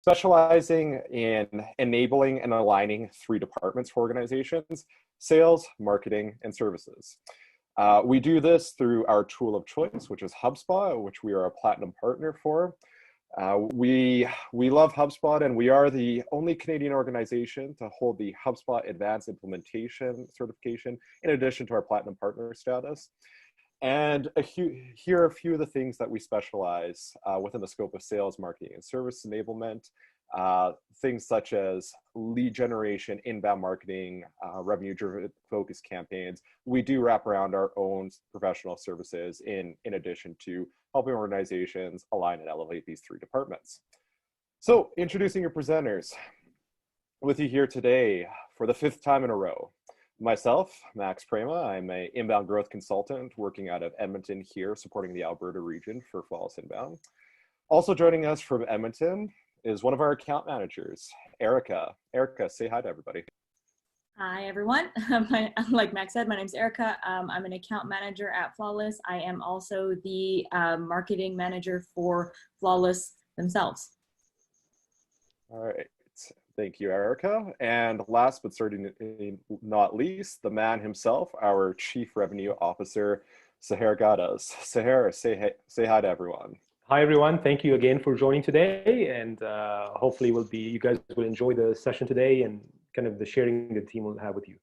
specializing in enabling and aligning three departments for organizations: sales, marketing, and services. We do this through our tool of choice, which is HubSpot, which we are a platinum partner for. We love HubSpot, and we are the only Canadian organization to hold the HubSpot Advanced Implementation certification, in addition to our platinum partner status. And here are a few of the things that we specialize within the scope of sales, marketing, and service enablement. Things such as lead generation, inbound marketing, revenue-driven focus campaigns. We do wrap around our own professional services in addition to helping organizations align and elevate these three departments. So, introducing your presenters. With you here today for the 5th time in a row. Myself, Max Prema. I'm an inbound growth consultant working out of Edmonton here, supporting the Alberta region for Flawless Inbound. Also joining us from Edmonton is one of our account managers, Erica. Erica, say hi to everybody. Hi, everyone. Like Max said, my name's Erica. I'm an account manager at Flawless. I am also the marketing manager for Flawless themselves. All right. Thank you, Erica. And last but certainly not least, the man himself, our Chief Revenue Officer, Sahar Gadas. Sahar, say hi to everyone. Hi, everyone. Thank you again for joining today. And hopefully you guys will enjoy the session today and kind of the sharing the team will have with you.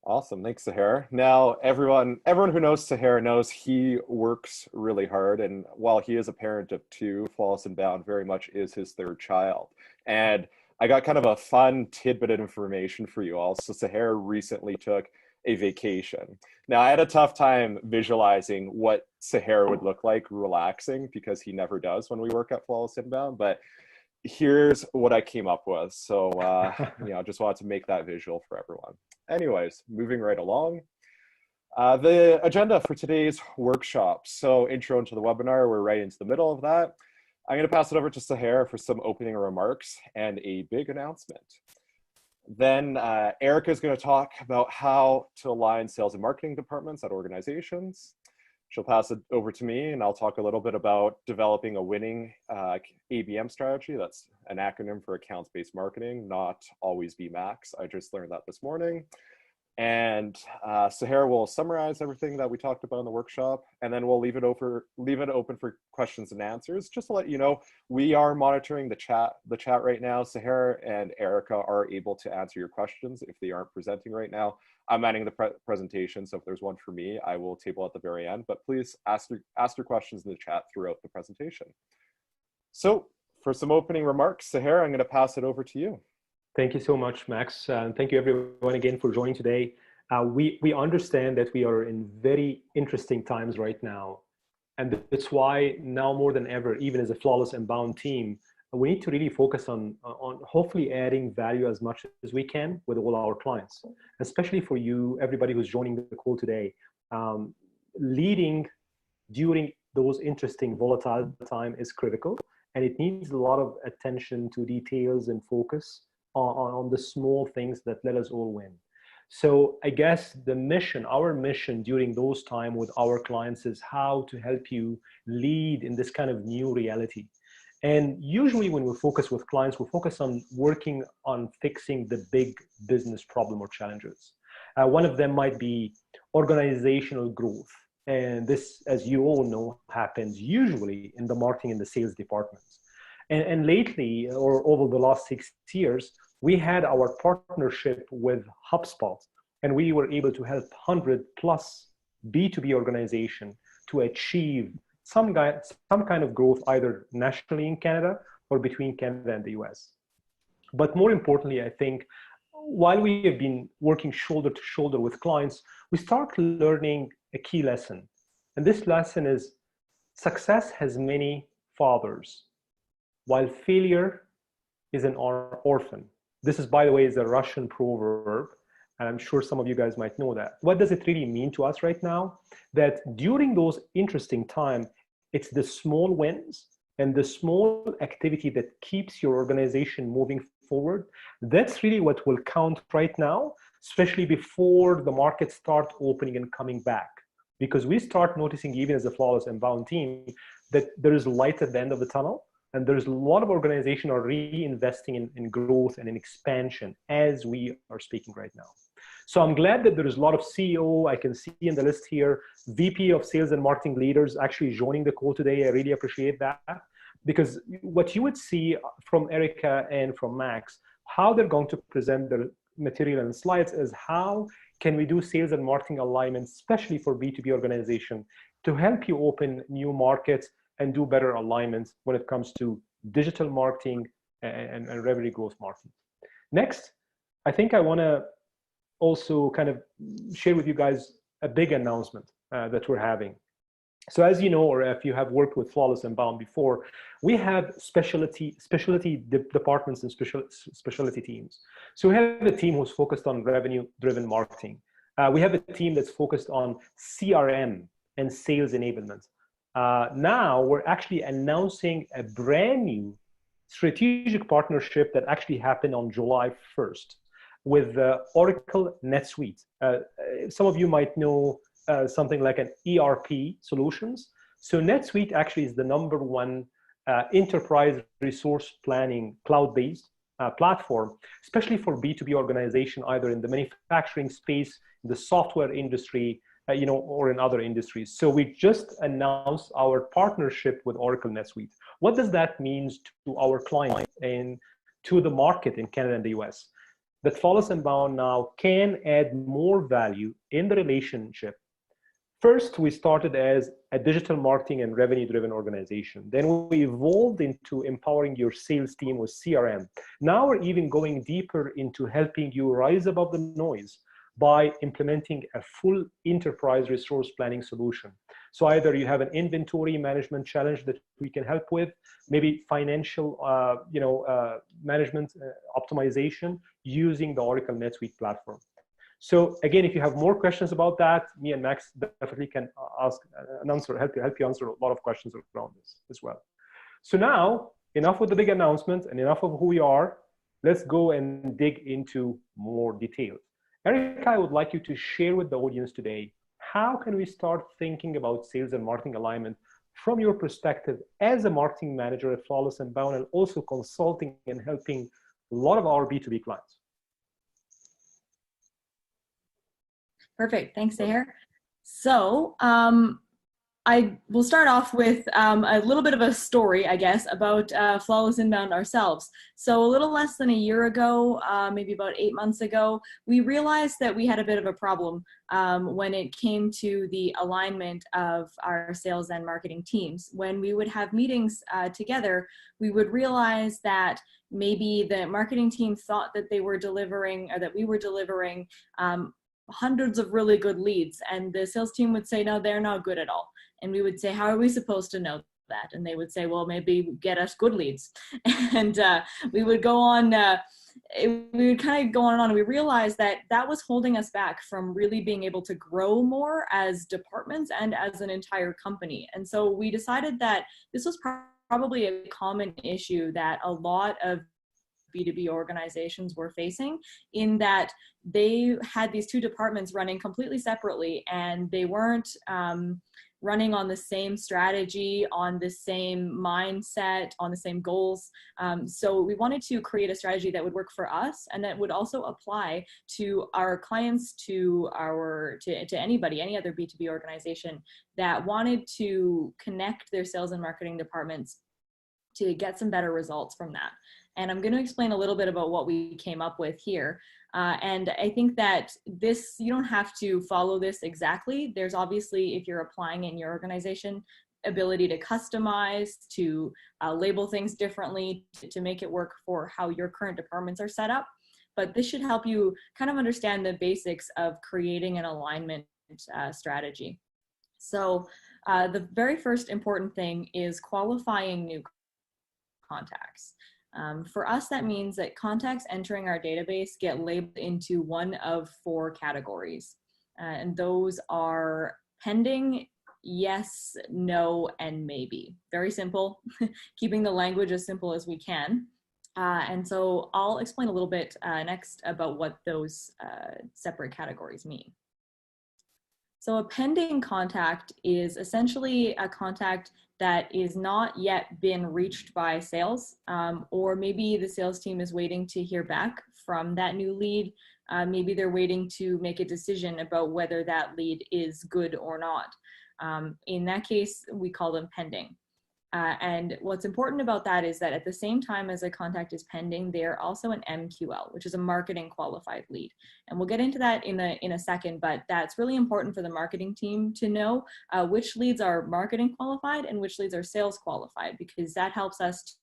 Awesome. Thanks, Sahar. Now, everyone who knows Sahar knows he works really hard. And while he is a parent of 2, Flawless Inbound very much is his 3rd child. And I got kind of a fun tidbit of information for you all. So Sahar recently took a vacation. Now, I had a tough time visualizing what Sahar would look like relaxing, because he never does when we work at Flawless Inbound. But here's what I came up with. So, just wanted to make that visual for everyone. Anyways, moving right along. The agenda for today's workshop. So, intro into the webinar, we're right into the middle of that. I'm going to pass it over to Sahar for some opening remarks and a big announcement. Then Erica is going to talk about how to align sales and marketing departments at organizations. She'll pass it over to me, and I'll talk a little bit about developing a winning ABM strategy. That's an acronym for accounts-based marketing, not always be Max. I just learned that this morning. And Sahar will summarize everything that we talked about in the workshop, and then we'll leave it open for questions and answers. Just to let you know, we are monitoring the chat right now. Sahar and Erica are able to answer your questions if they aren't presenting right now. I'm adding the presentation, so if there's one for me, I will table at the very end. But please ask your questions in the chat throughout the presentation. So, for some opening remarks, Sahar, I'm going to pass it over to you. Thank you so much, Max. Thank you everyone again for joining today. We understand that we are in very interesting times right now. And that's why now more than ever, even as a Flawless Inbound team, we need to really focus on hopefully adding value as much as we can with all our clients, especially for you, everybody who's joining the call today. Leading during those interesting, volatile time is critical, and it needs a lot of attention to details and focus on the small things that let us all win. So I guess our mission during those time with our clients is how to help you lead in this kind of new reality. And usually when we focus with clients, we focus on working on fixing the big business problem or challenges. One of them might be organizational growth. And this, as you all know, happens usually in the marketing and the sales departments. And lately, or over the last 6 years, we had our partnership with HubSpot, and we were able to help 100+ B2B organizations to achieve some kind of growth, either nationally in Canada or between Canada and the US. But more importantly, I think, while we have been working shoulder to shoulder with clients, we start learning a key lesson. And this lesson is success has many fathers, while failure is an orphan. This is, by the way, is a Russian proverb, and I'm sure some of you guys might know that. What does it really mean to us right now? That during those interesting times, it's the small wins and the small activity that keeps your organization moving forward. That's really what will count right now, especially before the market start opening and coming back. Because we start noticing, even as a Flawless Inbound team, that there is light at the end of the tunnel. And there's a lot of organizations are reinvesting in growth and in expansion as we are speaking right now. So I'm glad that there is a lot of CEO, I can see in the list here, VP of sales and marketing leaders actually joining the call today. I really appreciate that, because what you would see from Erica and from Max, how they're going to present their material and slides is how can we do sales and marketing alignment, especially for B2B organization, to help you open new markets and do better alignments when it comes to digital marketing and revenue growth marketing. Next, I think I want to also kind of share with you guys a big announcement that we're having. So as you know, or if you have worked with Flawless and Bound before, we have specialty departments and specialty teams. So we have a team who's focused on revenue-driven marketing. We have a team that's focused on CRM and sales enablement. Now we're actually announcing a brand new strategic partnership that actually happened on July 1st with Oracle NetSuite. Some of you might know something like an ERP solutions. So NetSuite actually is the #1 enterprise resource planning cloud-based platform, especially for B2B organization, either in the manufacturing space, in the software industry, or in other industries. So we just announced our partnership with Oracle NetSuite. What does that mean to our clients and to the market in Canada and the US? That Flawless and Bound now can add more value in the relationship. First, we started as a digital marketing and revenue-driven organization. Then we evolved into empowering your sales team with CRM. Now we're even going deeper into helping you rise above the noise by implementing a full enterprise resource planning solution. So either you have an inventory management challenge that we can help with, maybe financial management optimization using the Oracle NetSuite platform. So again, if you have more questions about that, me and Max definitely can help you answer a lot of questions around this as well. So now, enough with the big announcement and enough of who we are. Let's go and dig into more details. Erica, I would like you to share with the audience today, how can we start thinking about sales and marketing alignment from your perspective as a marketing manager at Flawless and Bound, and also consulting and helping a lot of our B2B clients? Perfect. Thanks, Seher. So I will start off with a little bit of a story, I guess, about Flawless Inbound ourselves. So a little less than a year ago, maybe about 8 months ago, we realized that we had a bit of a problem when it came to the alignment of our sales and marketing teams. When we would have meetings together, we would realize that maybe the marketing team thought that they were delivering, or that we were delivering hundreds of really good leads, and the sales team would say, no, they're not good at all. And we would say, how are we supposed to know that? And they would say, well, maybe get us good leads. And we would go on, we would kind of go on and on. And we realized that that was holding us back from really being able to grow more as departments and as an entire company. And so we decided that this was probably a common issue that a lot of B2B organizations were facing, in that they had these two departments running completely separately, and they weren't running on the same strategy, on the same mindset, on the same goals. So we wanted to create a strategy that would work for us, and that would also apply to our clients, to anybody, any other B2B organization that wanted to connect their sales and marketing departments to get some better results from that. And I'm going to explain a little bit about what we came up with here. And I think that this, you don't have to follow this exactly. There's obviously, if you're applying in your organization, ability to customize, to label things differently, to make it work for how your current departments are set up. But this should help you kind of understand the basics of creating an alignment strategy. So the very first important thing is qualifying new contacts. For us, that means that contacts entering our database get labeled into one of 4 categories. And those are pending, yes, no, and maybe. Very simple, keeping the language as simple as we can. And so I'll explain a little bit next about what those separate categories mean. So a pending contact is essentially a contact that is not yet been reached by sales, or maybe the sales team is waiting to hear back from that new lead. Maybe they're waiting to make a decision about whether that lead is good or not. In that case, we call them pending. And what's important about that is that at the same time as a contact is pending, they're also an MQL, which is a marketing qualified lead. And we'll get into that in a second, but that's really important for the marketing team to know which leads are marketing qualified and which leads are sales qualified, because that helps us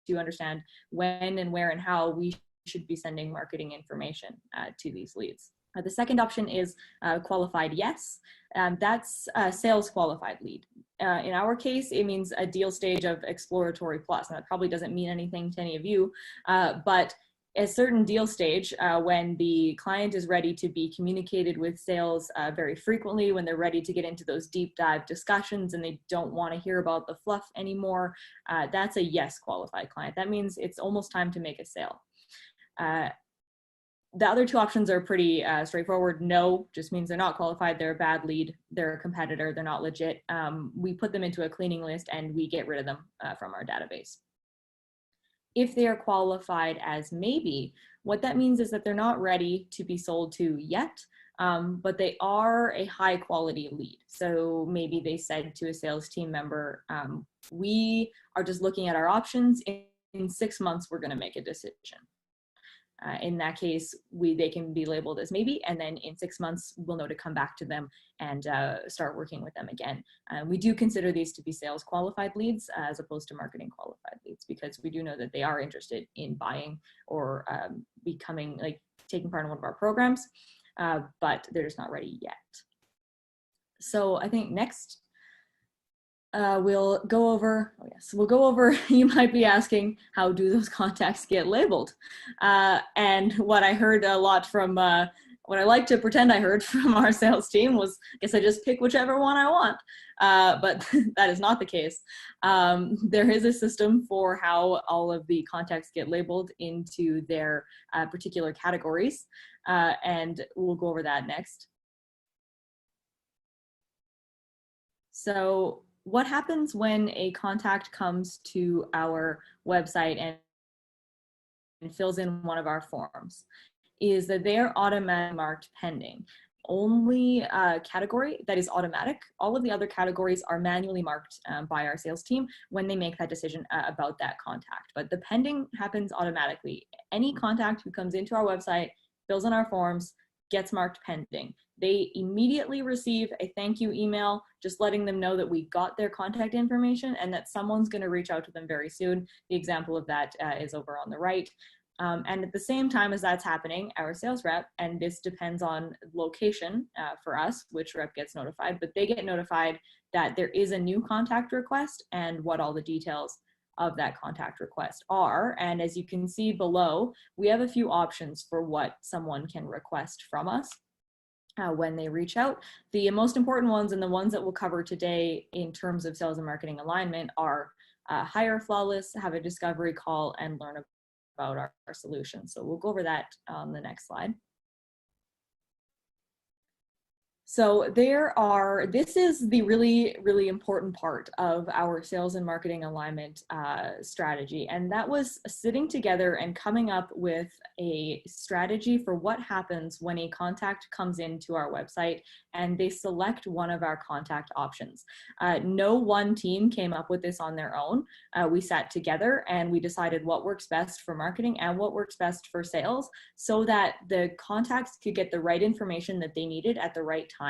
to understand when and where and how we should be sending marketing information to these leads. The second option is qualified yes. That's a sales qualified lead. In our case, it means a deal stage of exploratory plus. And that probably doesn't mean anything to any of you, but a certain deal stage when the client is ready to be communicated with sales very frequently, when they're ready to get into those deep dive discussions and they don't want to hear about the fluff anymore, that's a yes qualified client. That means it's almost time to make a sale. The other two options are pretty straightforward. No just means they're not qualified, they're a bad lead, they're a competitor, they're not legit. We put them into a cleaning list and we get rid of them from our database. If they are qualified as maybe, what that means is that they're not ready to be sold to yet, but they are a high quality lead. So maybe they said to a sales team member, we are just looking at our options. In 6 months, we're going to make a decision. In that case, they can be labeled as maybe, and then in 6 months, we'll know to come back to them and start working with them again. We do consider these to be sales qualified leads as opposed to marketing qualified leads, because we do know that they are interested in buying or becoming, like, taking part in one of our programs, but they're just not ready yet. So I think next, we'll go over, you might be asking, how do those contacts get labeled? And what I heard a lot from, what I like to pretend I heard from our sales team was, I guess I just pick whichever one I want. But that is not the case. There is a system for how all of the contacts get labeled into their particular categories. And we'll go over that next. So what happens when a contact comes to our website and fills in one of our forms is that they're automatically marked pending. Only category that is automatic. All of the other categories are manually marked by our sales team when they make that decision about that contact. But the pending happens automatically. Any contact who comes into our website, fills in our forms, gets marked pending. They immediately receive a thank you email, just letting them know that we got their contact information and that someone's going to reach out to them very soon. The example of that is over on the right. And at the same time as that's happening, our sales rep, and this depends on location for us, which rep gets notified, but they get notified that there is a new contact request and what all the details of that contact request are. And as you can see below, we have a few options for what someone can request from us when they reach out. The most important ones, and the ones that we'll cover today in terms of sales and marketing alignment, are hire flawless, have a discovery call, and learn about our solution. So we'll go over that on the next slide. So this is the really, really important part of our sales and marketing alignment strategy. And that was sitting together and coming up with a strategy for what happens when a contact comes into our website and they select one of our contact options. No one team came up with this on their own. We sat together and we decided what works best for marketing and what works best for sales so that the contacts could get the right information that they needed at the right time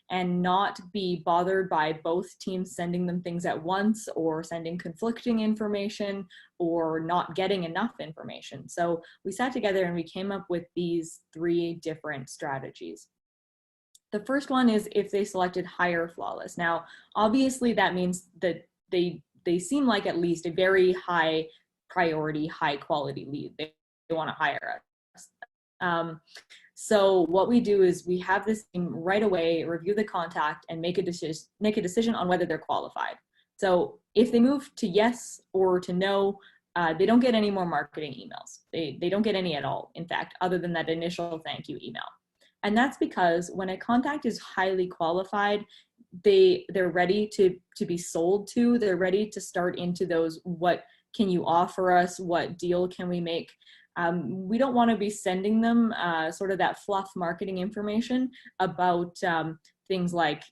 and not be bothered by both teams sending them things at once or sending conflicting information or not getting enough information. So we sat together and we came up with these 3 different strategies. The first one is if they selected hire flawless. Now, obviously that means that they seem like at least a very high priority, high quality lead. They want to hire us. So what we do is we have this team right away review the contact and make a decision on whether they're qualified. So if they move to yes or to no, they don't get any more marketing emails. They don't get any at all, in fact, other than that initial thank you email. And that's because when a contact is highly qualified, they're ready to be sold to, they're ready to start into those, what can you offer us, what deal can we make. We don't want to be sending them sort of that fluff marketing information about things like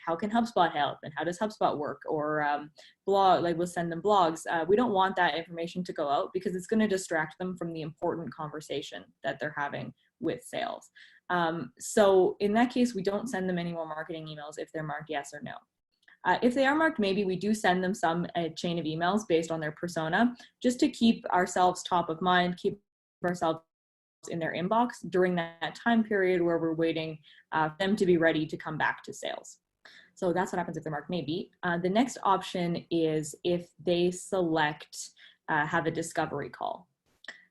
how can HubSpot help and how does HubSpot work, or blog, like we'll send them blogs. We don't want that information to go out because it's going to distract them from the important conversation that they're having with sales. So in that case, we don't send them any more marketing emails if they're marked yes or no. If they are marked maybe, we do send them a chain of emails based on their persona, just to keep ourselves top of mind, keep ourselves in their inbox during that time period where we're waiting for them to be ready to come back to sales. So that's what happens if they're marked maybe. The next option is if they select have a discovery call.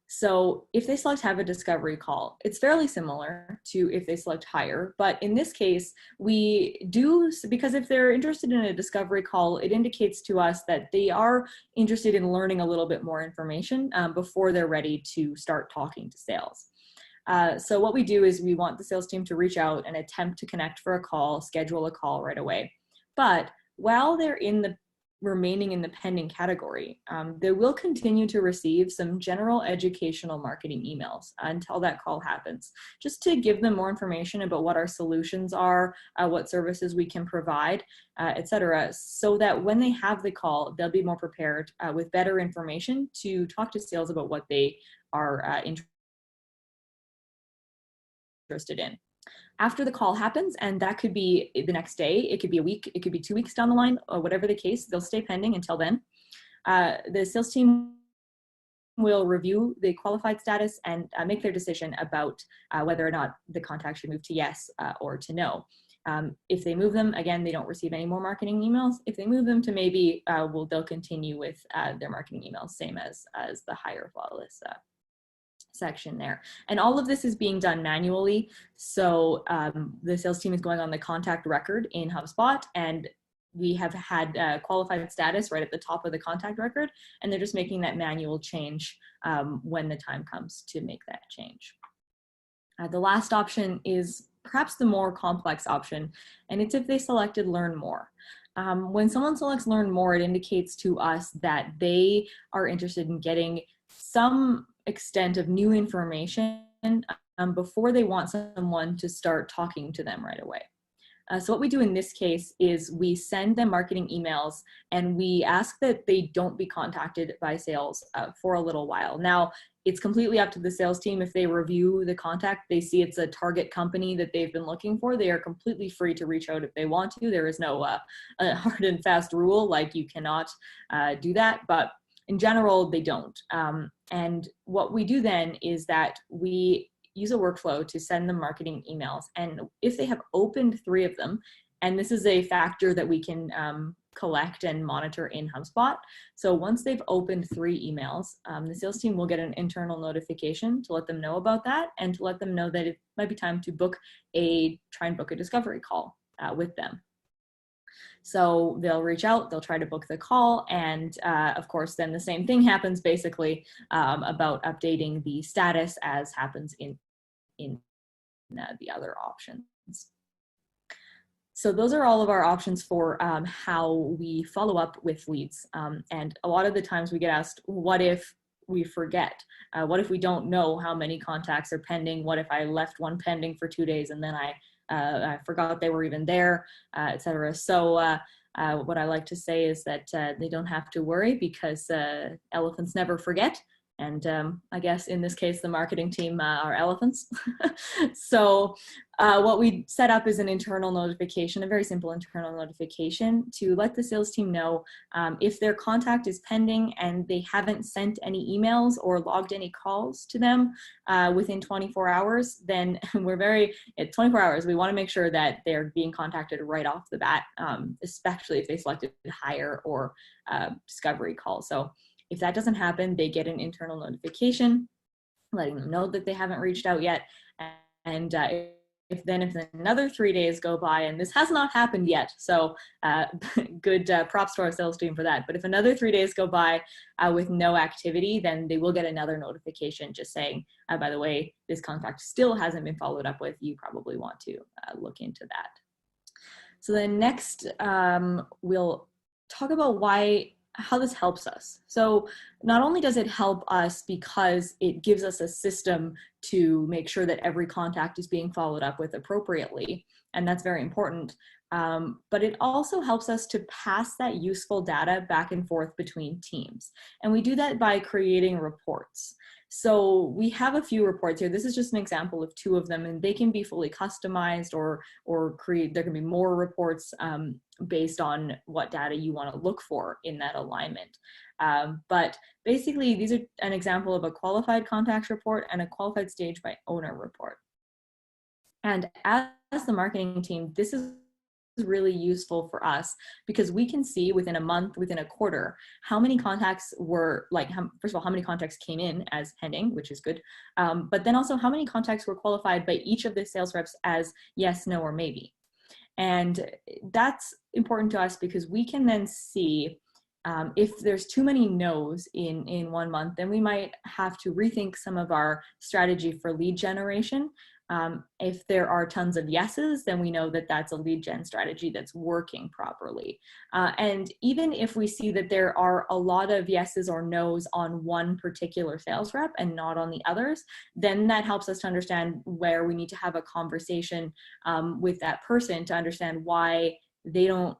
So if they select have a discovery call, it's fairly similar to if they select hire, but in this case, we do, because if they're interested in a discovery call, it indicates to us that they are interested in learning a little bit more information before they're ready to start talking to sales. So what we do is we want the sales team to reach out and attempt to connect for a call, schedule a call right away. But while they're remaining in the pending category, they will continue to receive some general educational marketing emails until that call happens, just to give them more information about what our solutions are, what services we can provide, etc., so that when they have the call, they'll be more prepared with better information to talk to sales about what they are interested in. After the call happens, and that could be the next day, it could be a week, it could be 2 weeks down the line, or whatever the case, they'll stay pending until then. The sales team will review the qualified status and make their decision about whether or not the contact should move to yes or to no. If they move them, again, they don't receive any more marketing emails. If they move them to maybe, they'll continue with their marketing emails, same as the hire flawless section there. And all of this is being done manually. So the sales team is going on the contact record in HubSpot, and we have had qualified status right at the top of the contact record, and they're just making that manual change when the time comes to make that change. The last option is perhaps the more complex option, and it's if they selected learn more. When someone selects learn more, it indicates to us that they are interested in getting some extent of new information before they want someone to start talking to them right away. So what we do in this case is we send them marketing emails and we ask that they don't be contacted by sales for a little while. Now, it's completely up to the sales team. If they review the contact, they see it's a target company that they've been looking for, they are completely free to reach out if they want to. There is no a hard and fast rule, like you cannot do that, but in general, they don't. And what we do then is that we use a workflow to send them marketing emails. And if they have opened 3 of them, and this is a factor that we can collect and monitor in HubSpot. So once they've opened 3 emails, the sales team will get an internal notification to let them know about that and to let them know that it might be time to try and book a discovery call with them. So they'll reach out, they'll try to book the call, and of course then the same thing happens basically about updating the status as happens in the other options. So those are all of our options for how we follow up with leads. And a lot of the times we get asked, what if we forget? What if we don't know how many contacts are pending? What if I left one pending for 2 days and then I forgot they were even there, etc. So what I like to say is that they don't have to worry, because elephants never forget. And I guess in this case, the marketing team are elephants. So what we set up is an internal notification, a very simple internal notification to let the sales team know if their contact is pending and they haven't sent any emails or logged any calls to them within 24 hours, then at 24 hours, we want to make sure that they're being contacted right off the bat, especially if they selected hire or discovery call. So if that doesn't happen, they get an internal notification letting them know that they haven't reached out yet. And if another 3 days go by, and this has not happened yet, so good props to our sales team for that. But if another 3 days go by with no activity, then they will get another notification just saying, by the way, this contact still hasn't been followed up with. You probably want to look into that. So then next, we'll talk about how this helps us. So not only does it help us because it gives us a system to make sure that every contact is being followed up with appropriately, and that's very important, but it also helps us to pass that useful data back and forth between teams. And we do that by creating reports. So we have a few reports here. This is just an example of 2 of them, and they can be fully customized or there can be more reports based on what data you want to look for in that alignment. But basically, these are an example of a qualified contacts report and a qualified stage by owner report. And as the marketing team, this is really useful for us because we can see within a month, within a quarter, how many contacts were first of all, how many contacts came in as pending, which is good, but then also how many contacts were qualified by each of the sales reps as yes, no, or maybe. And that's important to us because we can then see if there's too many no's in 1 month, then we might have to rethink some of our strategy for lead generation. If there are tons of yeses, then we know that that's a lead gen strategy that's working properly. And even if we see that there are a lot of yeses or nos on one particular sales rep and not on the others, then that helps us to understand where we need to have a conversation with that person to understand why they don't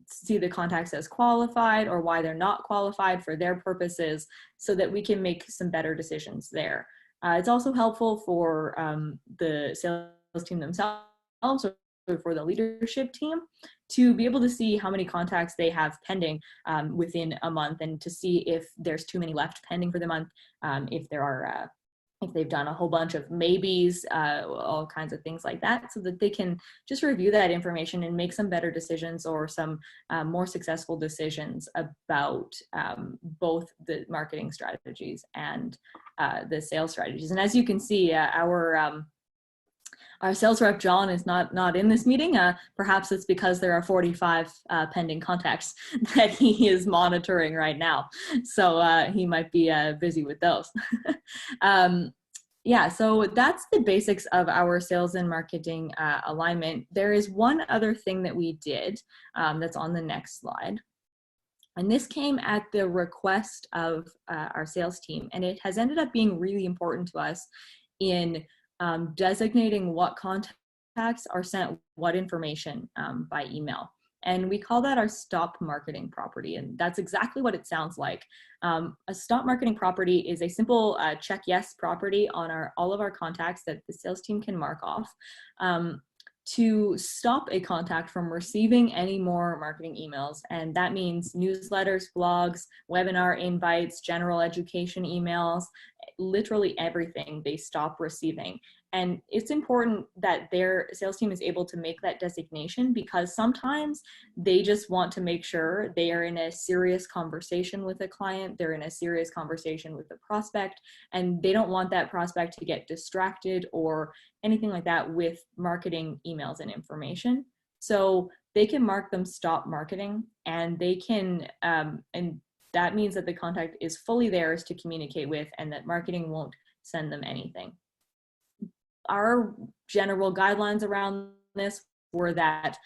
see the contacts as qualified or why they're not qualified for their purposes, so that we can make some better decisions there. It's also helpful for the sales team themselves or for the leadership team to be able to see how many contacts they have pending within a month, and to see if there's too many left pending for the month, if they've done a whole bunch of maybes, all kinds of things like that, so that they can just review that information and make some better decisions or some more successful decisions about both the marketing strategies and the sales strategies. And as you can see, our sales rep, John, is not in this meeting. Perhaps it's because there are 45 pending contacts that he is monitoring right now. So he might be busy with those. Yeah, so that's the basics of our sales and marketing alignment. There is one other thing that we did that's on the next slide. And this came at the request of our sales team, and it has ended up being really important to us in designating what contacts are sent what information by email. And we call that our stop marketing property. And that's exactly what it sounds like. A stop marketing property is a simple check yes property on all of our contacts that the sales team can mark off to stop a contact from receiving any more marketing emails. And that means newsletters, blogs, webinar invites, general education emails, literally everything they stop receiving. And it's important that their sales team is able to make that designation, because sometimes they just want to make sure they are in a serious conversation with a client, they're in a serious conversation with a prospect, and they don't want that prospect to get distracted or anything like that with marketing emails and information. So they can mark them stop marketing, and they can, and that means that the contact is fully theirs to communicate with, and that marketing won't send them anything. Our general guidelines around this were that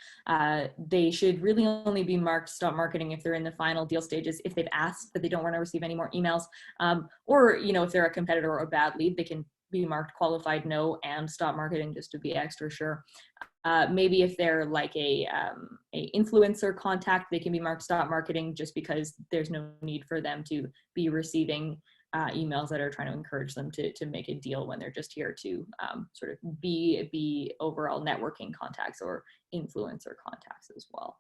they should really only be marked stop marketing if they're in the final deal stages, if they've asked that they don't want to receive any more emails, or if they're a competitor or a bad lead, they can be marked qualified no and stop marketing just to be extra sure. Maybe if they're like a influencer contact, they can be marked stop marketing just because there's no need for them to be receiving emails that are trying to encourage them to make a deal when they're just here to sort of be overall networking contacts or influencer contacts as well.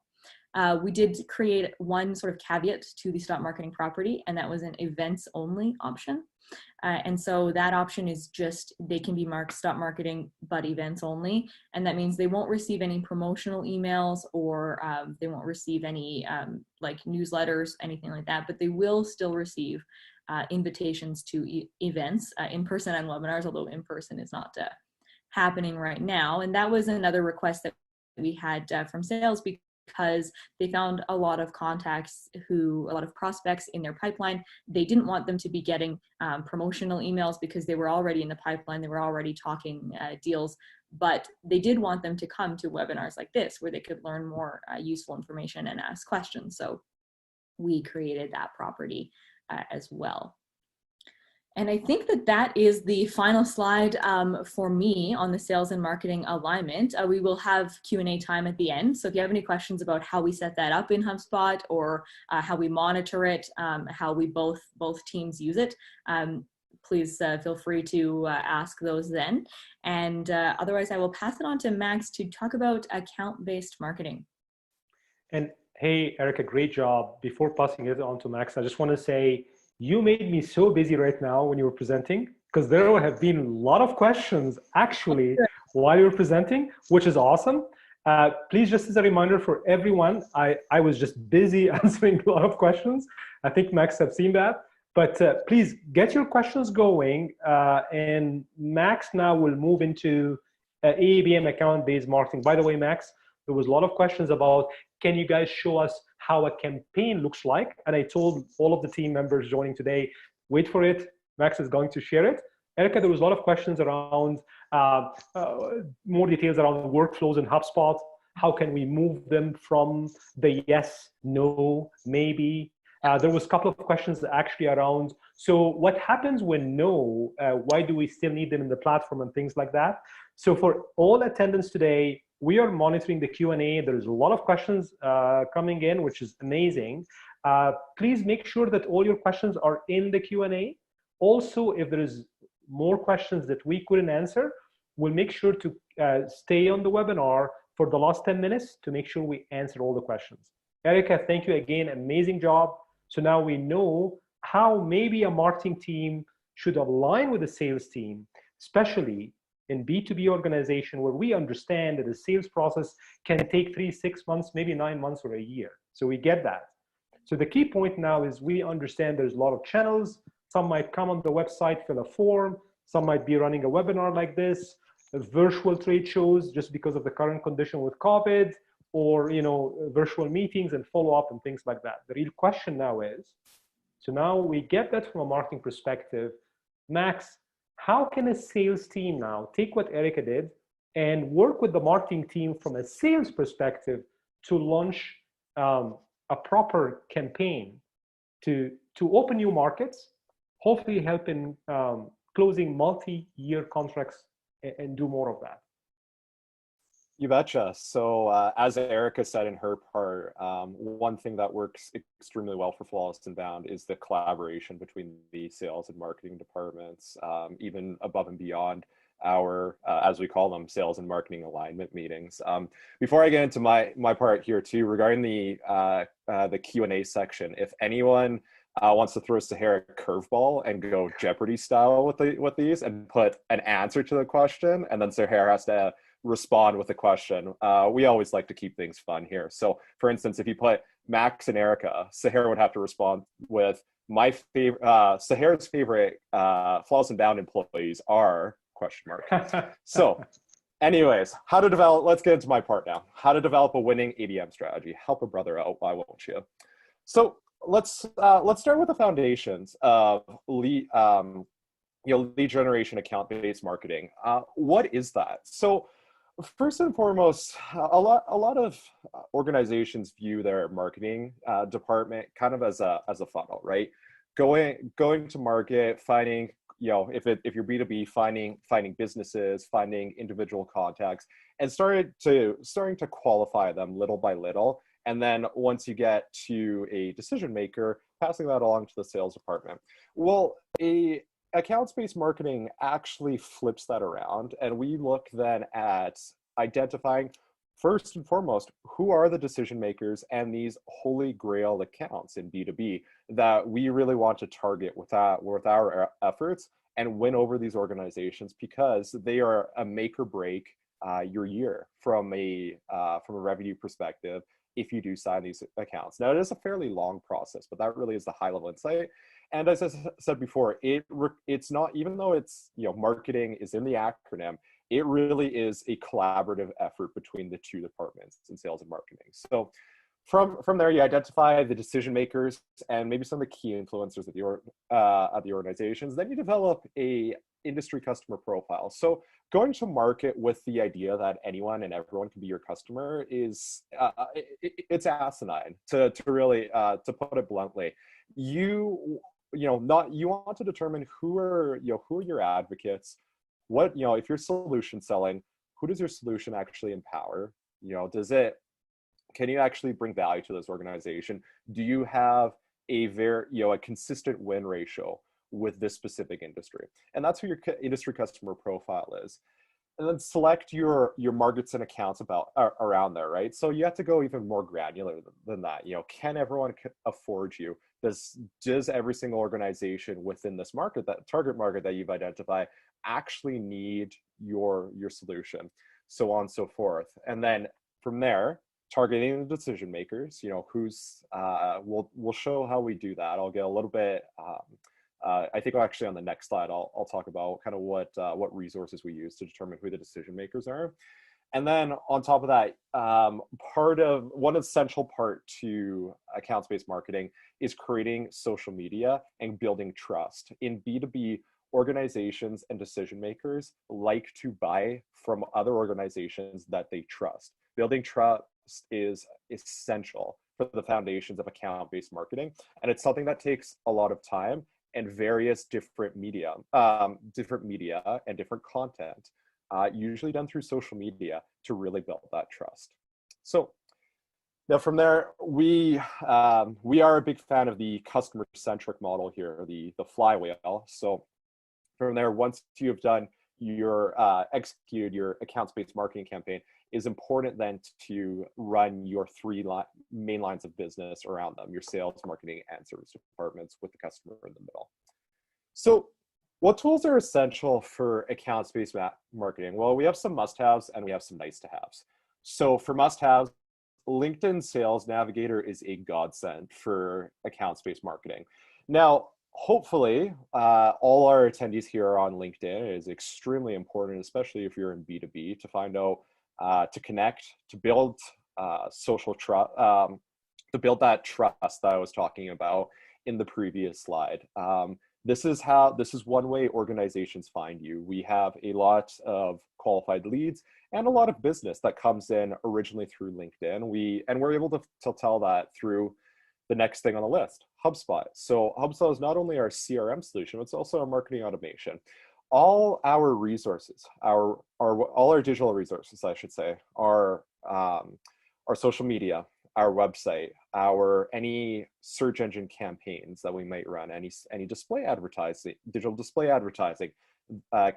We did create one sort of caveat to the stop marketing property, and that was an events only option. And so that option is just, they can be marked stop marketing, but events only. And that means they won't receive any promotional emails, or they won't receive any like newsletters, anything like that, but they will still receive invitations to events, in person and webinars, although in person is not happening right now. And that was another request that we had from sales, because they found a lot of prospects in their pipeline. They didn't want them to be getting promotional emails because they were already in the pipeline, they were already talking deals, but they did want them to come to webinars like this where they could learn more useful information and ask questions. So we created that property as well. And I think that that is the final slide for me on the sales and marketing alignment. We will have Q&A time at the end. So if you have any questions about how we set that up in HubSpot, or how we monitor it, how we both teams use it, please feel free to ask those then. And otherwise, I will pass it on to Max to talk about account-based marketing. And hey, Erica, great job. Before passing it on to Max, I just want to say, you made me so busy right now when you were presenting, because there have been a lot of questions actually while you were presenting, which is awesome. Please, just as a reminder for everyone, I was just busy answering a lot of questions. I think Max have seen that, but please get your questions going. And Max now will move into ABM account-based marketing. By the way, Max, there was a lot of questions about, can you guys show us how a campaign looks like? And I told all of the team members joining today, wait for it. Max is going to share it. Erica, there was a lot of questions around more details around workflows in HubSpot. How can we move them from the yes, no, maybe? There was a couple of questions actually around, so what happens when no? Why do we still need them in the platform and things like that? So for all attendants today, we are monitoring the Q&A. There's a lot of questions coming in, which is amazing. Please make sure that all your questions are in the Q&A. Also, if there is more questions that we couldn't answer, we'll make sure to stay on the webinar for the last 10 minutes to make sure we answer all the questions. Erica, thank you again, amazing job. So now we know how maybe a marketing team should align with the sales team, especially in B2B organization, where we understand that the sales process can take 3, 6 months, maybe 9 months or a year. So we get that. So the key point now is we understand there's a lot of channels. Some might come on the website, fill a form. Some might be running a webinar like this, virtual trade shows just because of the current condition with COVID, or virtual meetings and follow up and things like that. The real question now is, so now we get that from a marketing perspective. Max, how can a sales team now take what Erica did and work with the marketing team from a sales perspective to launch a proper campaign to open new markets, hopefully help in closing multi-year contracts and do more of that? You betcha. So as Erica said in her part, one thing that works extremely well for Flawless Inbound is the collaboration between the sales and marketing departments, even above and beyond our, as we call them, sales and marketing alignment meetings. Before I get into my part here too, regarding the Q&A section, if anyone wants to throw Sahara a curveball and go Jeopardy style with these and put an answer to the question, and then Sahara has to respond with a question. We always like to keep things fun here. So for instance, if you put Max and Erica, Sahara would have to respond with my favorite, Sahara's favorite Flawless Inbound employees are ? So anyways, how to develop, let's get into my part now. How to develop a winning ABM strategy. Help a brother out, why won't you? So let's start with the foundations of lead generation, account-based marketing. What is that? So first and foremost, a lot of organizations view their marketing department kind of as a funnel, right? Going to market, finding, if you're B2B, finding businesses, finding individual contacts, and starting to qualify them little by little. And then once you get to a decision maker, passing that along to the sales department. Well, accounts-based marketing actually flips that around, and we look then at identifying, first and foremost, who are the decision makers and these holy grail accounts in B2B that we really want to target with our efforts and win over these organizations, because they are a make or break your year from a revenue perspective if you do sign these accounts. Now, it is a fairly long process, but that really is the high level insight. And as I said before, it's not, even though it's, marketing is in the acronym, it really is a collaborative effort between the two departments in sales and marketing. So from there, you identify the decision makers and maybe some of the key influencers of the organizations. Then you develop a industry customer profile. So going to market with the idea that anyone and everyone can be your customer is it's asinine to really to put it bluntly. You want to determine who are your advocates. What, if you're solution selling, who does your solution actually empower? Can you actually bring value to this organization? Do you have a consistent win ratio with this specific industry? And that's who your industry customer profile is. And then select your markets and accounts around there, right? So you have to go even more granular than that. Can everyone afford you? Does every single organization within this market, that target market that you've identified, actually need your solution? So on and so forth. And then from there, targeting the decision makers, we'll show how we do that. I'll get a little bit, I think actually on the next slide, I'll talk about kind of what resources we use to determine who the decision makers are. And then on top of that, one essential part to accounts-based marketing is creating social media and building trust. In B2B, organizations and decision makers like to buy from other organizations that they trust. Building trust is essential for the foundations of account-based marketing, and it's something that takes a lot of time and various different media and different content, usually done through social media, to really build that trust. So now from there, we are a big fan of the customer-centric model here, the flywheel. So from there, once you have done executed your accounts-based marketing campaign, is important then to run your three main lines of business around them, your sales, marketing, and service departments, with the customer in the middle. So what tools are essential for accounts-based marketing? Well, we have some must-haves and we have some nice-to-haves. So for must-haves, LinkedIn Sales Navigator is a godsend for accounts-based marketing. Now, hopefully, all our attendees here are on LinkedIn. It is extremely important, especially if you're in B2B, to find out, to connect, to build social trust, to build that trust that I was talking about in the previous slide. This is one way organizations find you. We have a lot of qualified leads and a lot of business that comes in originally through LinkedIn. We're able to tell that through the next thing on the list, HubSpot. So HubSpot is not only our CRM solution, it's also our marketing automation. All our resources, all our digital resources, I should say, our social media, our website, any search engine campaigns that we might run, any display advertising, digital display advertising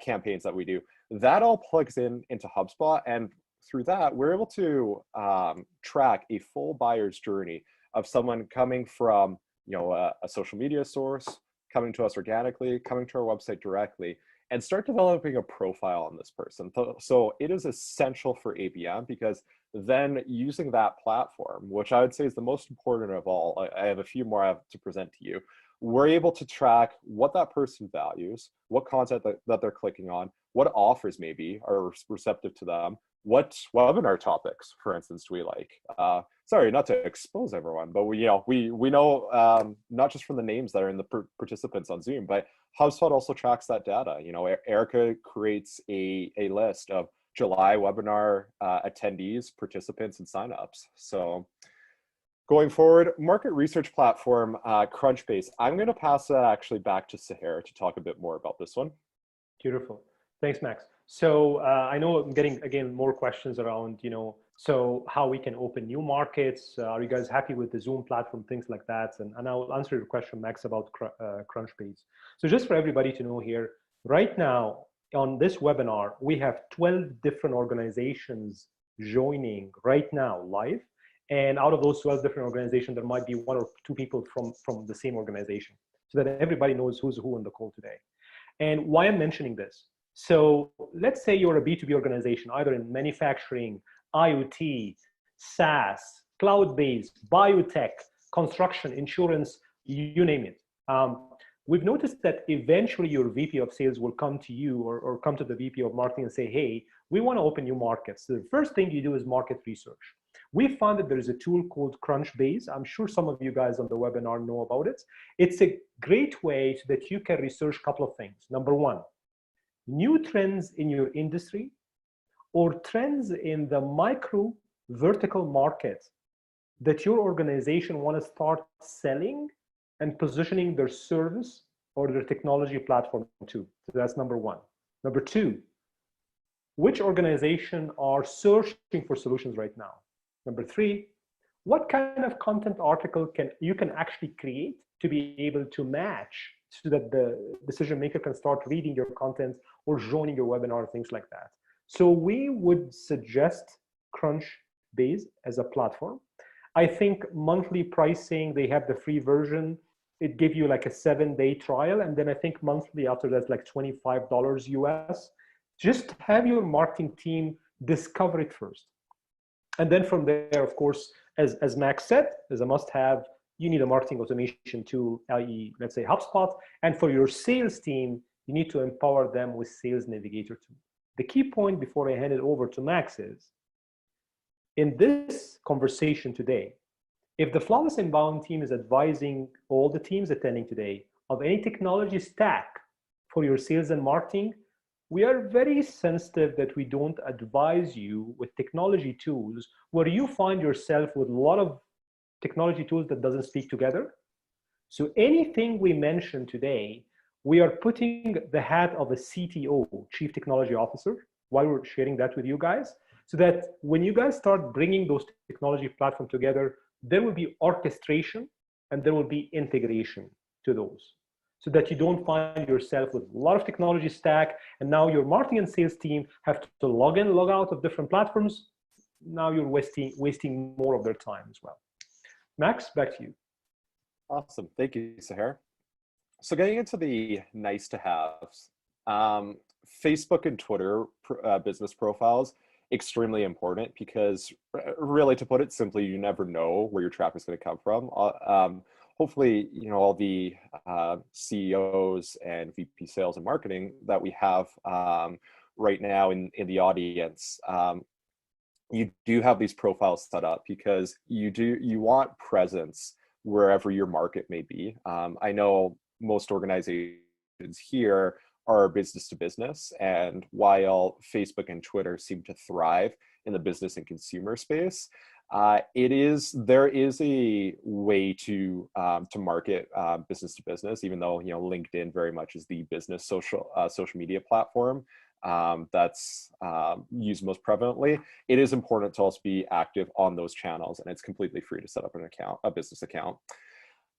campaigns that we do, that all plugs into HubSpot, and through that we're able to track a full buyer's journey of someone coming from a social media source, coming to us organically, coming to our website directly, and start developing a profile on this person. So it is essential for ABM, because then using that platform, which I would say is the most important of all, I have a few more I have to present to you, we're able to track what that person values, what content that they're clicking on, what offers maybe are receptive to them, what webinar topics, for instance, do we like? Sorry, not to expose everyone, but we know not just from the names that are in the participants on Zoom, but HubSpot also tracks that data. Erica creates a list of July webinar attendees, participants, and signups. So going forward, market research platform, Crunchbase. I'm going to pass that actually back to Sahar to talk a bit more about this one. Beautiful. Thanks, Max. So I know I'm getting, again, more questions around, so how we can open new markets. Are you guys happy with the Zoom platform, things like that? And I'll answer your question, Max, about Crunchbase. So just for everybody to know here, right now on this webinar, we have 12 different organizations joining right now live. And out of those 12 different organizations, there might be one or two people from the same organization, so that everybody knows who's who on the call today. And why I'm mentioning this. So let's say you're a B2B organization, either in manufacturing, IoT, SaaS, cloud-based, biotech, construction, insurance, you name it. we've noticed that eventually your VP of sales will come to you or come to the VP of marketing and say, hey, we want to open new markets. So the first thing you do is market research. We found that there is a tool called AccountBased. I'm sure some of you guys on the webinar know about it. It's a great way so that you can research a couple of things. Number one, new trends in your industry or trends in the micro vertical market that your organization want to start selling and positioning their service or their technology platform to. So that's number one. Number two, which organization are searching for solutions right now? Number three, what kind of content article you can actually create to be able to match so that the decision maker can start reading your content or joining your webinar, things like that. So we would suggest AccountBased as a platform. I think monthly pricing, they have the free version. It gives you like a 7-day trial. And then I think monthly after that's like $25 US. Just have your marketing team discover it first. And then from there, of course, as Max said, as a must-have, you need a marketing automation tool, i.e., let's say HubSpot. And for your sales team, you need to empower them with Sales Navigator tool. The key point before I hand it over to Max is, in this conversation today, if the Flawless Inbound team is advising all the teams attending today of any technology stack for your sales and marketing, we are very sensitive that we don't advise you with technology tools where you find yourself with a lot of technology tools that doesn't speak together. So anything we mention today, we are putting the hat of a CTO, Chief Technology Officer, while we're sharing that with you guys, so that when you guys start bringing those technology platforms together, there will be orchestration and there will be integration to those, so that you don't find yourself with a lot of technology stack, and now your marketing and sales team have to log in, log out of different platforms. Now you're wasting more of their time as well. Max, back to you. Awesome. Thank you, Sahar. So getting into the nice to haves, Facebook and Twitter business profiles, extremely important, because really, to put it simply, you never know where your traffic is going to come from. Hopefully, you know, all the CEOs and VP sales and marketing that we have right now in the audience, you do have these profiles set up because you want presence wherever your market may be. I know most organizations here are business to business, and while Facebook and Twitter seem to thrive in the business and consumer space, there is a way to market business to business, even though, you know, LinkedIn very much is the business social media platform that's used most prevalently. It is important to also be active on those channels, and it's completely free to set up an account, a business account.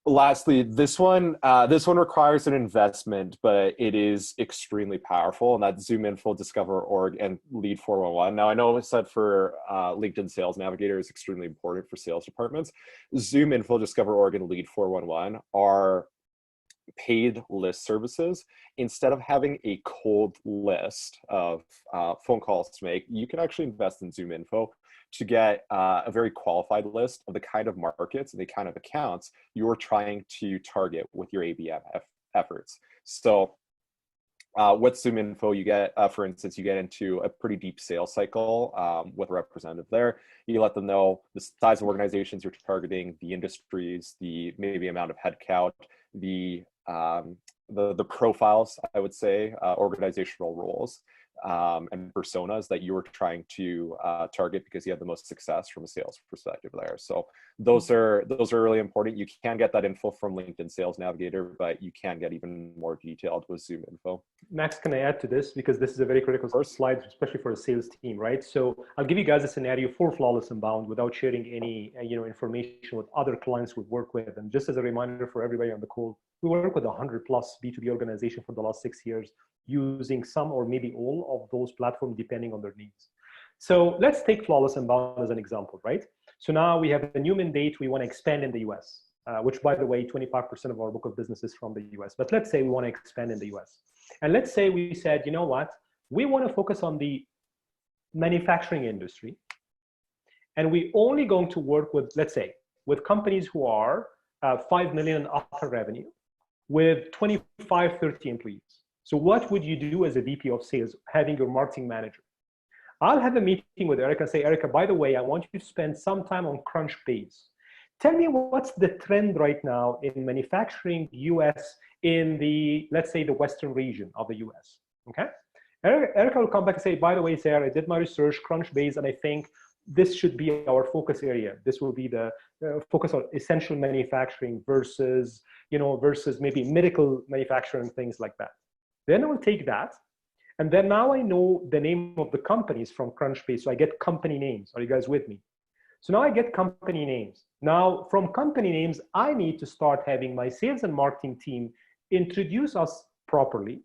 Lastly, this one requires an investment, but it is extremely powerful, and that's ZoomInfo, Discover Org, and Lead 411. Now, I know it's said for LinkedIn Sales Navigator is extremely important for sales departments. ZoomInfo, Discover Org, and Lead 411 are paid list services. Instead of having a cold list of phone calls to make, you can actually invest in ZoomInfo to get a very qualified list of the kind of markets and the kind of accounts you're trying to target with your ABM efforts. So with ZoomInfo, you get, for instance, you get into a pretty deep sales cycle with a representative there. You let them know the size of organizations you're targeting, the industries, the maybe amount of headcount, the profiles, I would say, organizational roles, and personas that you were trying to target because you had the most success from a sales perspective there. So those are really important. You can get that info from LinkedIn Sales Navigator, but you can get even more detailed with ZoomInfo. Max, can I add to this? Because this is a very critical slide, especially for a sales team, right? So I'll give you guys a scenario for Flawless Inbound without sharing any information with other clients we work with. And just as a reminder for everybody on the call, we work with 100+ B2B organizations for the last 6 years, using some or maybe all of those platforms depending on their needs. So let's take Flawless Inbound as an example, right? So now we have a new mandate. We want to expand in the US, which, by the way, 25% of our book of business is from the US. But let's say we want to expand in the US. And let's say we said, you know what? We want to focus on the manufacturing industry. And we only going to work with, let's say, with companies who are 5 million and up in revenue. with 25, 30 employees. So what would you do as a VP of sales, having your marketing manager? I'll have a meeting with Erica and say, Erica, by the way, I want you to spend some time on CrunchBase. Tell me what's the trend right now in manufacturing US in the, let's say, the Western region of the US, okay? Erica will come back and say, by the way, Sarah, I did my research, CrunchBase, and I think this should be our focus area. This will be the focus on essential manufacturing versus, versus maybe medical manufacturing, things like that. Then I will take that, and then now I know the name of the companies from CrunchBase, so I get company names. Are you guys with me? So now I get company names. Now from company names, I need to start having my sales and marketing team introduce us properly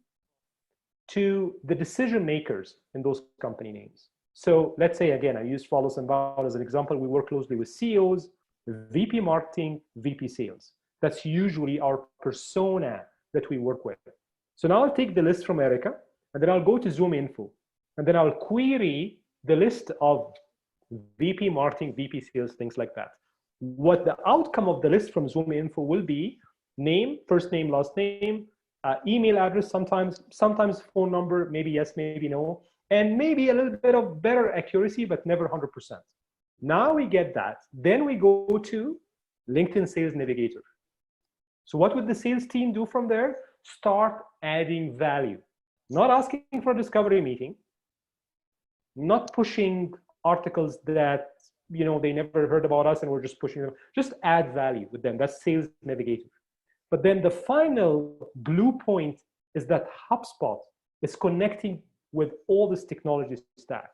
to the decision makers in those company names. So let's say, again, I use Flawless Inbound as an example. We work closely with CEOs, VP marketing, VP sales. That's usually our persona that we work with. So now I'll take the list from Erica, and then I'll go to Zoom Info, and then I'll query the list of VP marketing, VP sales, things like that. What the outcome of the list from Zoom Info will be: name, first name, last name, email address, sometimes phone number, maybe yes, maybe no, and maybe a little bit of better accuracy, but never 100%. Now we get that. Then we go to LinkedIn Sales Navigator. So what would the sales team do from there? Start adding value. Not asking for a discovery meeting, not pushing articles that they never heard about us and we're just pushing them. Just add value with them. That's Sales Navigator. But then the final glue point is that HubSpot is connecting with all this technology stack.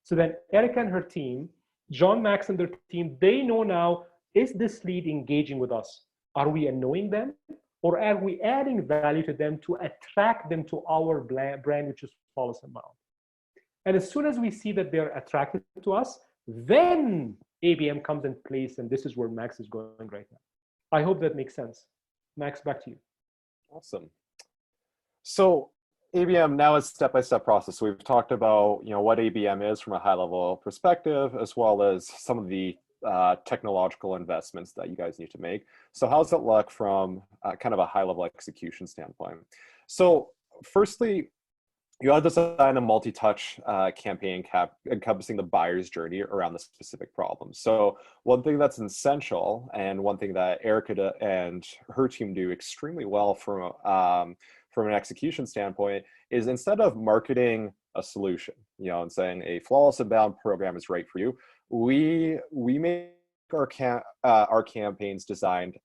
So then Erica and her team, John, Max and their team, they know now, is this lead engaging with us? Are we annoying them? Or are we adding value to them to attract them to our brand, which is Flawless Inbound? And as soon as we see that they're attracted to us, then ABM comes in place, and this is where Max is going right now. I hope that makes sense. Max, back to you. Awesome. So ABM now is step-by-step process. So we've talked about what ABM is from a high-level perspective, as well as some of the technological investments that you guys need to make. So how does it look from kind of a high-level execution standpoint? So firstly, you have to design a multi-touch campaign encompassing the buyer's journey around the specific problem. So one thing that's essential, and one thing that Erica and her team do extremely well from an execution standpoint, is instead of marketing a solution, and saying a Flawless Inbound program is right for you, we make our campaigns designed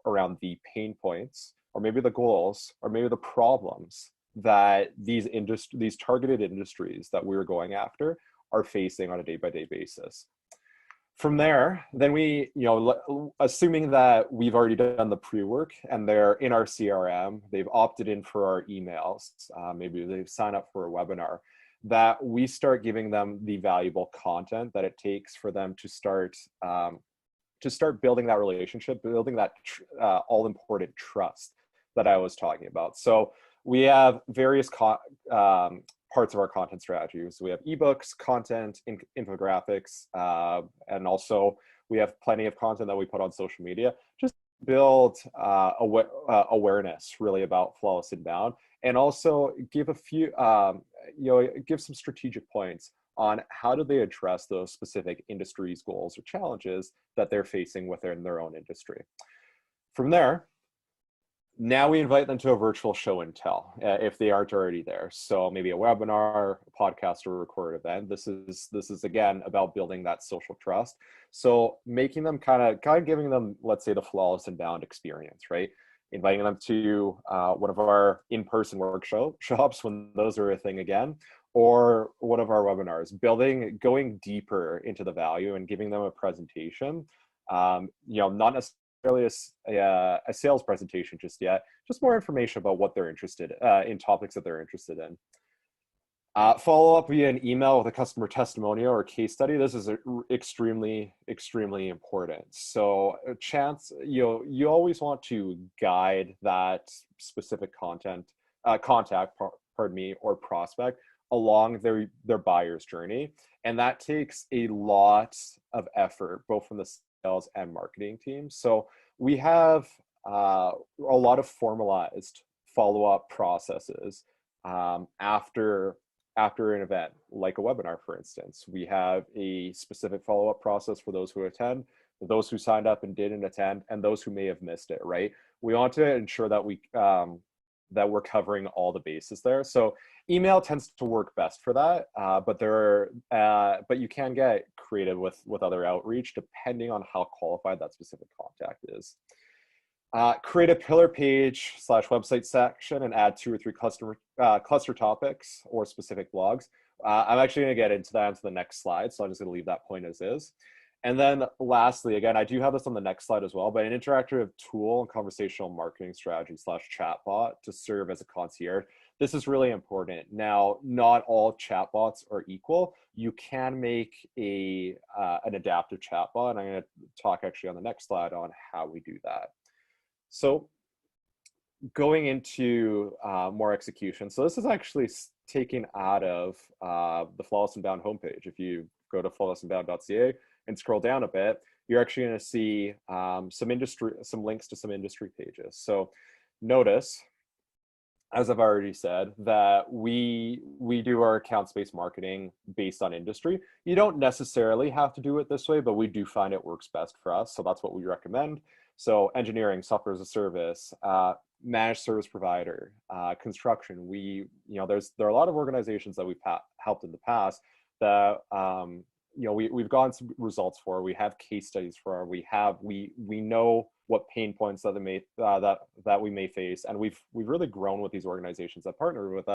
around the pain points, or maybe the goals, or maybe the problems that these targeted industries that we're going after are facing on a day-by-day basis. From there, then we, assuming that we've already done the pre-work and they're in our CRM, they've opted in for our emails, maybe they've signed up for a webinar, that we start giving them the valuable content that it takes for them to start building that relationship, building that all-important trust that I was talking about. So we have various parts of our content strategy. So we have ebooks, content, infographics, and also we have plenty of content that we put on social media. Just build awareness really about Flawless Inbound, and also give give some strategic points on how do they address those specific industries, goals, or challenges that they're facing within their own industry. From there, now we invite them to a virtual show and tell if they aren't already there. So maybe a webinar, a podcast, or a recorded event. This is again about building that social trust. So making them kind of giving them, let's say, the Flawless Inbound experience, right? Inviting them to one of our in-person workshops when those are a thing again, or one of our webinars. Going deeper into the value and giving them a presentation. Not necessarily a sales presentation just yet, just more information about what they're interested in, topics that they're interested in. Follow up via an email with a customer testimonial or case study. This is extremely, extremely important. So you always want to guide that specific contact, or prospect along their buyer's journey. And that takes a lot of effort, both from the sales and marketing teams. So we have a lot of formalized follow-up processes after an event, like a webinar, for instance. We have a specific follow-up process for those who attend, for those who signed up and didn't attend, and those who may have missed it, right? We want to ensure that we're covering all the bases there. So email tends to work best for that, but you can get creative with other outreach depending on how qualified that specific contact is. Create a pillar page / website section and add 2 or 3 cluster topics or specific blogs. I'm actually going to get into that into the next slide, so I'm just going to leave that point as is. And then lastly, again, I do have this on the next slide as well, but an interactive tool and conversational marketing strategy / chatbot to serve as a concierge. This is really important. Now, not all chatbots are equal. You can make an adaptive chatbot, and I'm going to talk actually on the next slide on how we do that. So going into more execution. So this is actually taken out of the Flawless Inbound homepage. If you go to flawlessinbound.ca and scroll down a bit, you're actually going to see some links to some industry pages. So notice, as I've already said, that we do our accounts-based marketing based on industry. You don't necessarily have to do it this way, but we do find it works best for us. So that's what we recommend. So engineering, software as a service, managed service provider, construction. There are a lot of organizations that we've helped in the past that we've gotten some results for. We have case studies for. We know what pain points that we may face, and we've really grown with these organizations that partner with us.